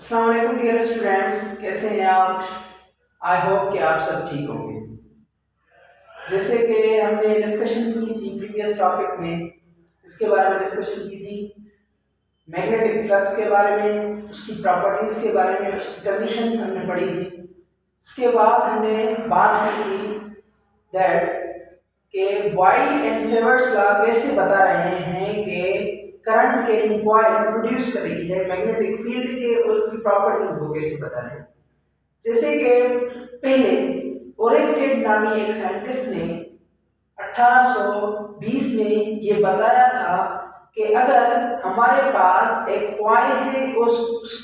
अस्सलाम वालेकुम dear students, कैसे हैं आप? आई होप कि आप सब ठीक होंगे। जैसे कि हमने डिस्कशन की थी प्रीवियस टॉपिक में, इसके बारे में डिस्कशन की थी मैग्नेटिक फ्लक्स के बारे में, उसकी प्रॉपर्टीज़ के बारे में, उसकी कंडीशंस हमने पढ़ी थी। इसके बाद हमने बात की थी दैट कि बॉयल एंड सेवर्स लॉ कैसे बता रहे हैं कि करंट कैरिंग कॉइल प्रोड्यूस कर रही है मैग्नेटिक फील्ड के, और उसकी प्रॉपर्टीज वो कैसे बता रहे हैं। जैसे कि पहले ओरेस्टेड नामी एक साइंटिस्ट ने 1820 में ये बताया था कि अगर हमारे पास एक कॉइल है, उस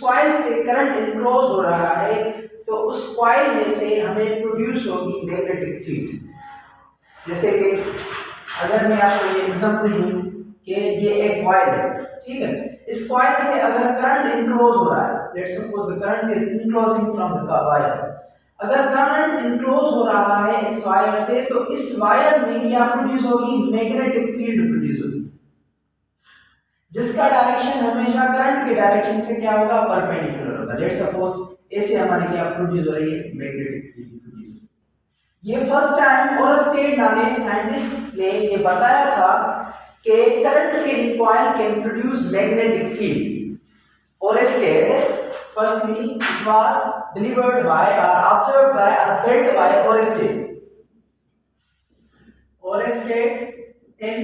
कॉइल से करंट इनक्लोज हो रहा है, तो उस कॉइल में से हमें प्रोड्यूस होगी मैग्नेटिक फील्ड। जैसे कि अगर मैं आपको ये एग्जांपल दूं कि ये एक कॉइल है, ठीक है, इस कॉइल से अगर करंट इनक्लोज हो रहा है, let's suppose the current is enclosing from the wire, अगर करंट इनक्लोज हो रहा है इस वायर से, तो इस वायर में क्या प्रोड्यूस होगी? मैग्नेटिक फील्ड प्रोड्यूस होगी, जिसका डायरेक्शन हमेशा करंट के डायरेक्शन से क्या होगा? परपेंडिकुलर होगा। लेट्स सपोज ऐसे हमारी क्या प्रोड्यूस हो रही है? Magnetic field. ये फर्स्ट टाइम ओरेस्टेड नामे साइंटिस्ट ने ये बताया था कि करंट के coil can produce magnetic field. Oersted, firstly it was delivered by or observed by or felt by Orested in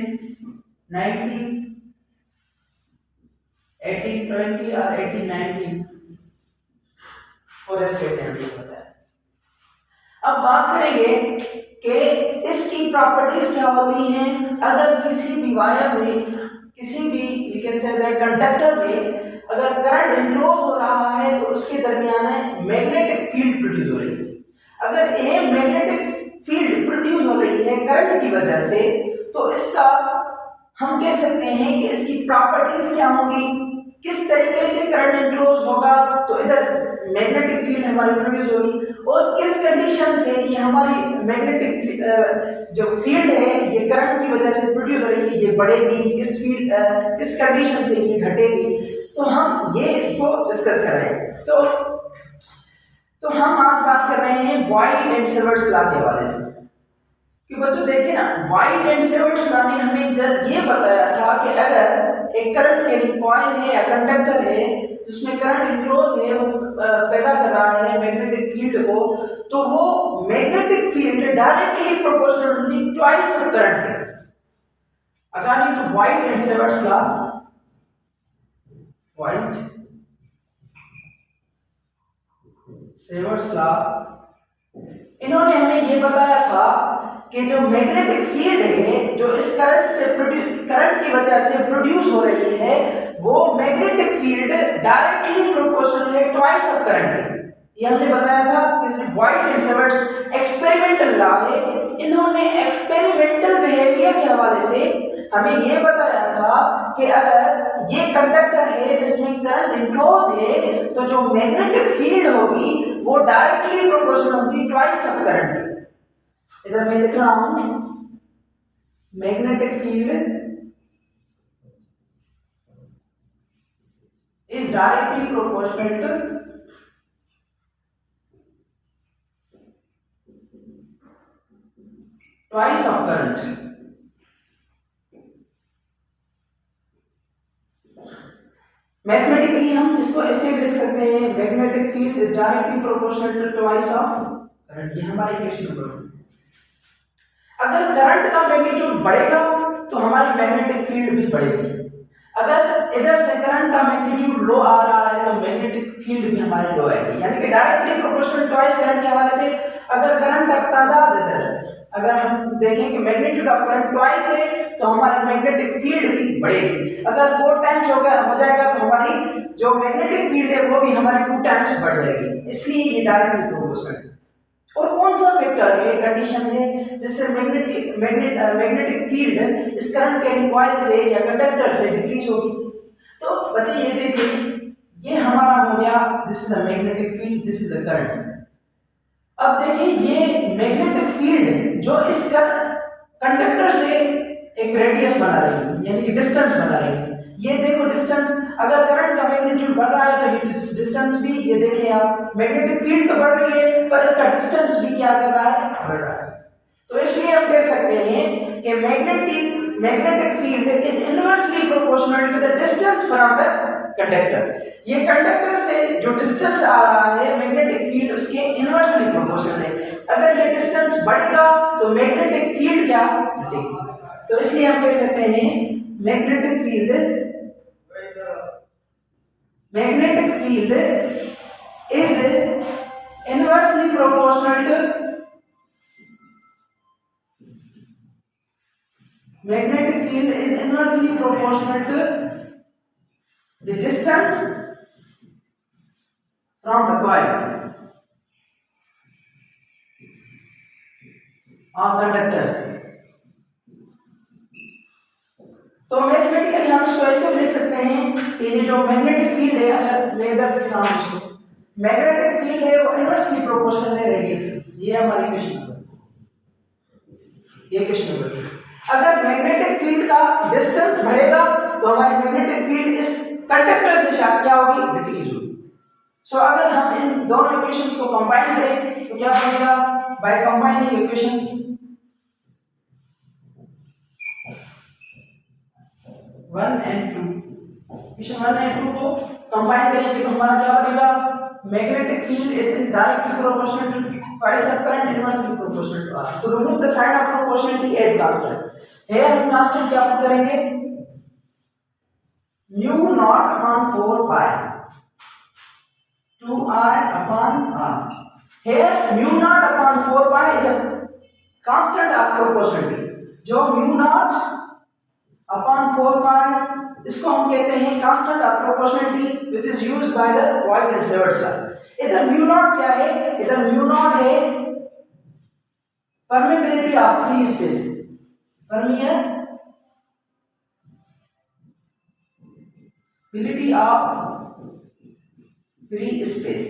1820 or 1819 Orested ने हमें बताया। अब बात करेंगे कि इसकी प्रॉपर्टीज क्या होती हैं। अगर किसी भी वायर में, किसी भी you can say that conductor में अगर करंट इनक्लोज हो रहा है, तो उसके दरमियान मैग्नेटिक फील्ड प्रोड्यूस हो रही है। अगर ये मैग्नेटिक फील्ड प्रोड्यूस हो रही है करंट की वजह से, तो इसका हम कह सकते हैं कि इसकी प्रॉपर्टीज क्या होंगी, किस तरीके से करंट इनक्लोज होगा, तो इधर मैग्नेटिक फील्ड हमारी प्रोड्यूस होगी, और किस कंडीशन से ये हमारी मैग्नेटिक जो फील्ड है ये करंट की वजह से प्रोड्यूस हो रही है, ये बढ़ेगी, किस कंडीशन से ये घटेगी। तो हम ये इसको डिस्कस कर रहे हैं। तो हम आज बात कर रहे हैं बॉयल एंड सेवर्स लॉ के हवाले से कि बच्चों देखिए ना, बॉयल एंड सेवर्स लॉ ने हमें जब ये बताया था कि अगर एक करंट कैरिंग कॉइल है या कंडक्टर है जिसमें करंट इनक्लोज है, वो पैदा कर रहा है मैग्नेटिक फील्ड को, तो वो magnetic field directly proportional to the twice of current है। According to Boyle and Savart's law, Savart's law, इन्होंने हमें ये बताया था कि जो मैग्नेटिक फील्ड है जो इस करंट की वजह से प्रोड्यूस हो रही है, वो मैग्नेटिक फील्ड डायरेक्टली प्रोपोर्शनल है ट्वाइस ऑफ करंट के। ये हमने बताया था कि बॉयल एंड सेवर्स एक्सपेरिमेंटल लॉ है। इन्होंने एक्सपेरिमेंटल बिहेवियर के हवाले से हमें ये बताया था कि अगर ये कंडक्टर है जिसमें करंट इनक्लोज है, तो जो मैग्नेटिक फील्ड होगी वो डायरेक्टली प्रोपोर्शनल होगी ट्वाइस ऑफ करंट के। इधर मैं लिख रहा हूं magnetic field is directly proportional to twice of current। Mathematically हम इसको ऐसे भी लिख सकते हैं, magnetic field is directly proportional to twice of current. ये हमारी इक्वेशन नंबर 1। अगर करंट का मैग्नीट्यूड बढ़ेगा तो हमारी मैग्नेटिक फील्ड भी बढ़ेगी। अगर इधर से करंट का मैग्नीट्यूड लो आ रहा है, तो मैग्नेटिक फील्ड भी हमारी लो आएगी, यानी कि डायरेक्टली प्रोपोर्शनल ट्वाइस करंट के हवाले से अगर करंट का तादाद इधर, अगर हम देखें कि मैग्नीट्यूड ऑफ करंट ट्वाइस है, तो हमारी मैग्नेटिक फील्ड भी बढ़ेगी। अगर 4 टाइम्स हो जाएगा तो हमारी जो मैग्नेटिक फील्ड है वो भी हमारी 2 टाइम्स बढ़ जाएगी। इसलिए ये डायरेक्टली प्रोपोर्शनल है। और कौन सा फैक्टर है, कंडीशन है जिससे मैग्नेटिक फील्ड इस करंट कैरिंग कॉइल से या कंडक्टर से डिक्रीज होगी? तो बच्चे ये देखिए, ये हमारा हो गया, this is the magnetic field, this is the current. अब देखिए ये मैग्नेटिक फील्ड जो इस कंडक्टर से एक रेडियस बना रही है, यानी कि डिस्टेंस बना रही है, ये देखो डिस्टेंस, अगर करंट का मैग्नीट्यूड बढ़ रहा है तो ये डिस्टेंस भी, ये देखें आप, मैग्नेटिक फील्ड तो बढ़ रही है पर इसका डिस्टेंस भी क्या कर रहा है, बढ़ रहा है। तो इसलिए हम कह सकते हैं कि magnetic field is inversely proportional to the distance from the conductor. ये कंडक्टर से जो डिस्टेंस आ रहा है मैग्नेटिक फील्ड उसके इनवर्सली प्रोपोर्शनल है। अगर ये डिस्टेंस बढ़ेगा तो मैग्नेटिक फील्ड क्या घटेगी। तो इसलिए हम कह सकते हैं magnetic field is inversely proportional to the distance from the coil of conductor। तो मैथमेटिकली हम इसको ऐसे लिख सकते हैं कि ये जो मैग्नेटिक फील्ड है, अगर मैं इधर लिख रहा हूं इसको, मैग्नेटिक फील्ड है वो इनवर्सली प्रोपोर्शनल है रेडियस। ये हमारी क्वेश्चन नंबर, ये क्वेश्चन नंबर। अगर मैग्नेटिक फील्ड का डिस्टेंस बढ़ेगा तो हमारी मैग्नेटिक फील्ड इस कंडक्टर से क्या होगी, डिक्रीज होगी। सो अगर हम इन दोनों इक्वेशंस को कंबाइन करें तो क्या बनेगा, by combining equations 1 and 2, equation 1 and 2 को कंबाइन करेंगे तो हमारा क्या बनेगा, magnetic field is directly proportional to pies of current inversely proportional to R. तो remove the sign of proportionality at constant. here हम कांस्टेंट क्या पुट करेंगे, mu naught upon 4 pi 2r upon r। here mu naught upon 4 pi is a constant of proportionality। जो mu naught upon 4 pi इसको हम कहते हैं constant of proportionality which is used by the Voigt and Sievert's law। इधर mu naught क्या है, इधर mu naught है permeability of free space, permeability of free space।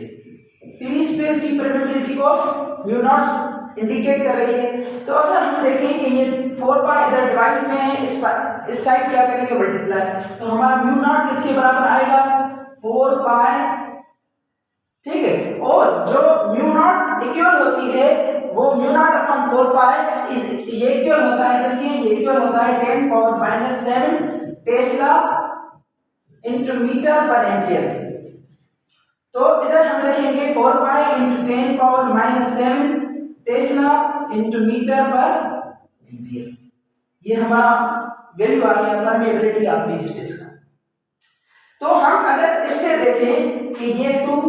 Free space की परमिटिविटी को म्यू नॉट इंडिकेट कर रही है। तो अगर हम देखें कि ये 4 पाई इधर डिवाइड में है, इस साइड क्या करेंगे, मल्टीप्लाई, तो हमारा म्यू नॉट किसके बराबर आएगा, 4 पाई, ठीक है। और जो म्यू नॉट इक्वल होती है वो म्यू नॉट अपॉन 4 पाई ये इक्वल होता है किसके, ये इक्वल होता है 10 power minus 7 tesla into metre per ampere. तो इधर हम लिखेंगे 4 pi into 10 power minus 7 tesla into metre per ampere. ये हमारा वैल्यू आ गया परमेबिलिटी ऑफ फ्री स्पेस का। तो हम अगर इससे देखें कि ये 2 हो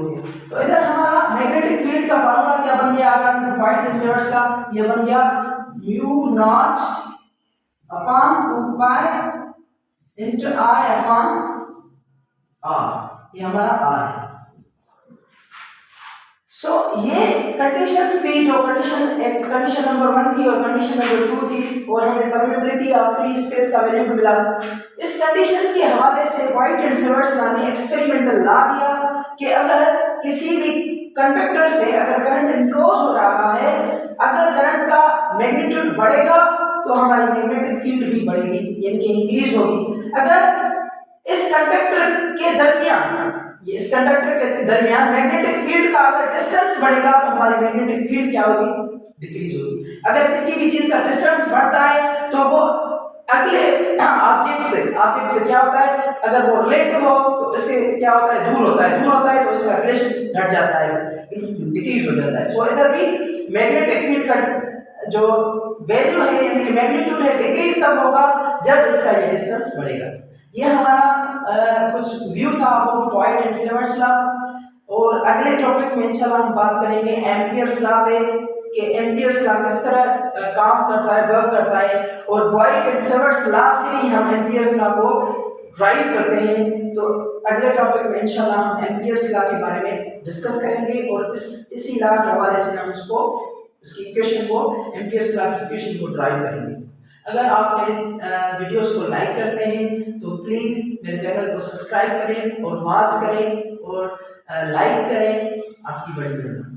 गया, तो इधर हमारा मैग्नेटिक फील्ड का फार्मूला क्या बन गया, अगर Voigt and Sievert's का, ये बन गया mu naught upon 2 pi into I upon R. ये हमारा आर है। सो ये कंडीशंस थी, जो कंडीशन नंबर 1 थी और कंडीशन नंबर 2 थी, और हमें परमेबिलिटी ऑफ फ्री स्पेस का वैल्यू मिला। इस कंडीशन के हवाले से Voigt and Sievert's ने एक्सपेरिमेंटल ला दिया कि अगर किसी भी कंडक्टर से अगर करंट इनक्लोज हो रहा है, अगर करंट का मैग्नीट्यूड बढ़ेगा तो हमारी मैग्नेटिक फील्ड भी बढ़ेगी, यानी कि इंक्रीज होगी। अगर इस कंडक्टर के दरमियान मैग्नेटिक फील्ड का अगर डिस्टेंस बढ़ेगा तो हमारी मैग्नेटिक फील्ड क्या होगी, डिक्रीज होगी। अगर किसी भी चीज का डिस्टेंस बढ़ता है तो वो अगले ऑब्जेक्ट से क्या होता है, अगर वो रिलेटिव हो तो इससे क्या होता है, दूर होता है तो उसका रिलेशन घट जाता है, डिक्रीज हो जाता है। सो इधर भी मैग्नेटिक फील्ड का जो वैल्यू है, यानी कि मैग्नीट्यूड है, डिक्रीज तब होगा जब इसका ये डिस्टेंस बढ़ेगा। ये हमारा कुछ व्यू था about Voigt and Sievert's law. और अगले टॉपिक में इंशाल्लाह हम बात करेंगे एम्पियर्स लॉ पे, कि एम्पियर्स लॉ किस तरह काम करता है, वर्क करता है, और Voigt and Sievert's लॉ से ही हम एम्पियर्स लॉ को ड्राइव करते हैं। तो अगले टॉपिक में इंशाल्लाह हम एम्पियर्स लॉ के बारे में डिस्कस करेंगे और इसी लॉ के हवाले से हम इसकी इक्वेशन को, एम्पियर्स लॉ की इक्वेशन को ड्राइव करेंगे। अगर आप मेरे वीडियोस को लाइक करते हैं तो प्लीज़ मेरे चैनल को सब्सक्राइब करें और वॉच करें और लाइक करें। आपकी बड़ी मेहरबानी।